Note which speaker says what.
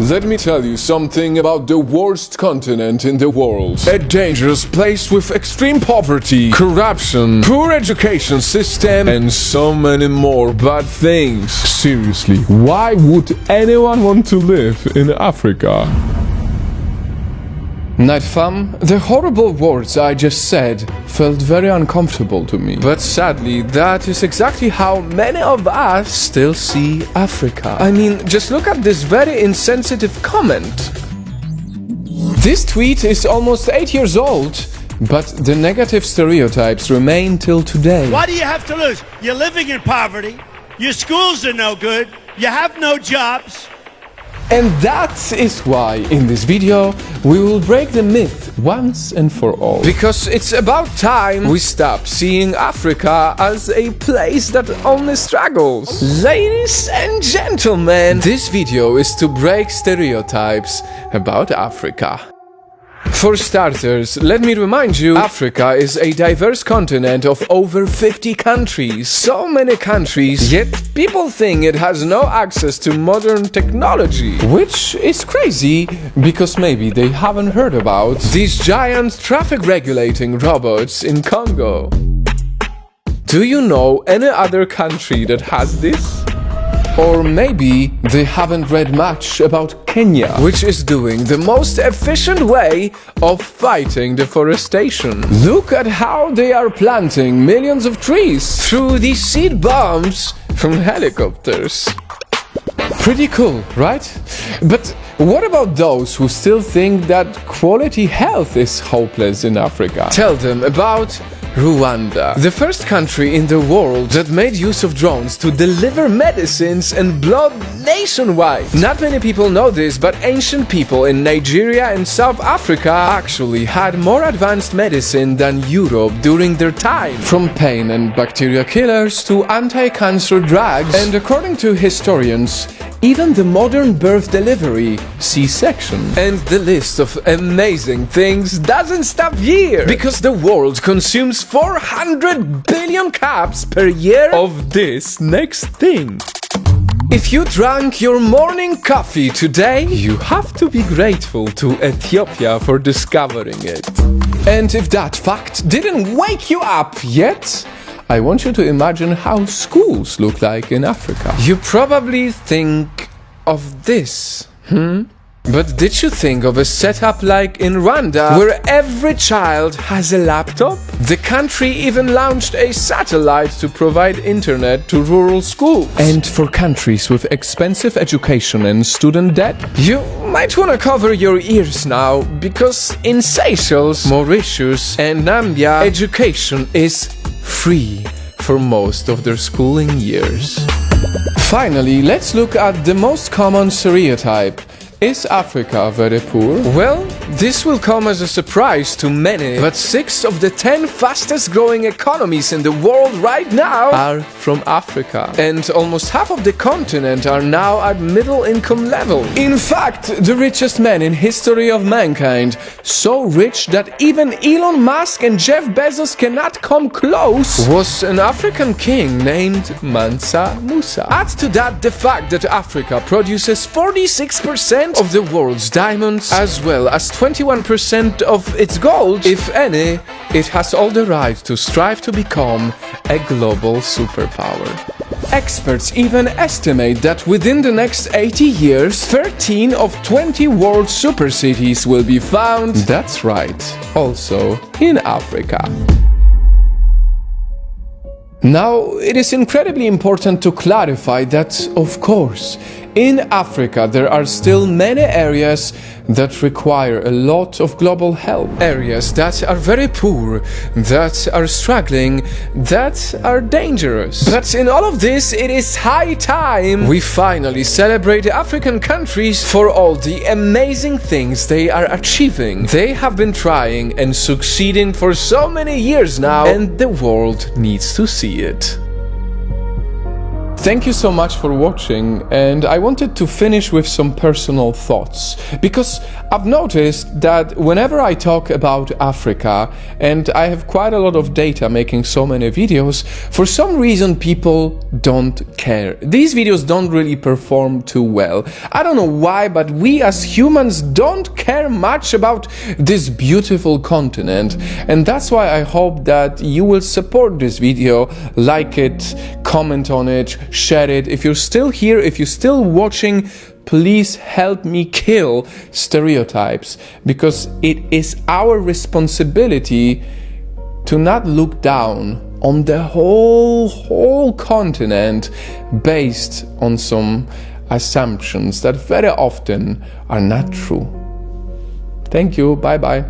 Speaker 1: Let me tell you something about the worst continent in the world. A dangerous place with extreme poverty, corruption, poor education system, and so many more bad things. Seriously, why would anyone want to live in Africa? Night fam, the horrible words I just said felt very uncomfortable to me. But sadly, that is exactly how many of us still see Africa. I mean, just look at this very insensitive comment. This tweet is almost 8 years old, but the negative stereotypes remain till today.
Speaker 2: Why do you have to lose? You're living in poverty, your schools are no good, you have no jobs.
Speaker 1: And that is why in this video we will break the myth once and for all. Because it's about time we stop seeing Africa as a place that only struggles. Ladies and gentlemen, this video is to break stereotypes about Africa. For starters, let me remind you, Africa is a diverse continent of over 50 countries. So many countries, yet people think it has no access to modern technology. Which is crazy, because maybe they haven't heard about these giant traffic regulating robots in Congo. Do you know any other country that has this? Or maybe they haven't read much about Kenya, which is doing the most efficient way of fighting deforestation. Look at how they are planting millions of trees through these seed bombs from helicopters. Pretty cool, right? But what about those who still think that quality health is hopeless in Africa? Tell them about Rwanda, the first country in the world that made use of drones to deliver medicines and blood nationwide. Not many people know this, but ancient people in Nigeria and South Africa actually had more advanced medicine than Europe during their time. From pain and bacteria killers to anti-cancer drugs, and according to historians, even the modern birth delivery, C-section. And the list of amazing things doesn't stop here, because the world consumes 400 billion cups per year of this next thing. If you drank your morning coffee today, you have to be grateful to Ethiopia for discovering it. And if that fact didn't wake you up yet, I want you to imagine how schools look like in Africa. You probably think of this, But did you think of a setup like in Rwanda, where every child has a laptop? The country even launched a satellite to provide internet to rural schools. And for countries with expensive education and student debt, you might want to cover your ears now, because in Seychelles, Mauritius and Namibia, education is free for most of their schooling years. Finally, let's look at the most common stereotype. Is Africa very poor? Well, this will come as a surprise to many, but 6 of the 10 fastest growing economies in the world right now are from Africa. And almost half of the continent are now at middle income level. In fact, the richest man in history of mankind, so rich that even Elon Musk and Jeff Bezos cannot come close, was an African king named Mansa Musa. Add to that the fact that Africa produces 46% of the world's diamonds, as well as 21% of its gold. If any, it has all the right to strive to become a global superpower. Experts even estimate that within the next 80 years, 13 of 20 world super cities will be found, that's right, also in Africa. Now, it is incredibly important to clarify that, of course, in Africa there are still many areas that require a lot of global help. Areas that are very poor, that are struggling, that are dangerous. But in all of this, it is high time we finally celebrate African countries for all the amazing things they are achieving. They have been trying and succeeding for so many years now, and the world needs to see it. Thank you so much for watching, and I wanted to finish with some personal thoughts, because I've noticed that whenever I talk about Africa, and I have quite a lot of data making so many videos, for some reason people don't care. These videos don't really perform too well. I don't know why, but we as humans don't care much about this beautiful continent, and that's why I hope that you will support this video, like it, comment on it, share it. If you're still here, if you're still watching, please help me kill stereotypes, because it is our responsibility to not look down on the whole continent based on some assumptions that very often are not true. Thank you. Bye bye.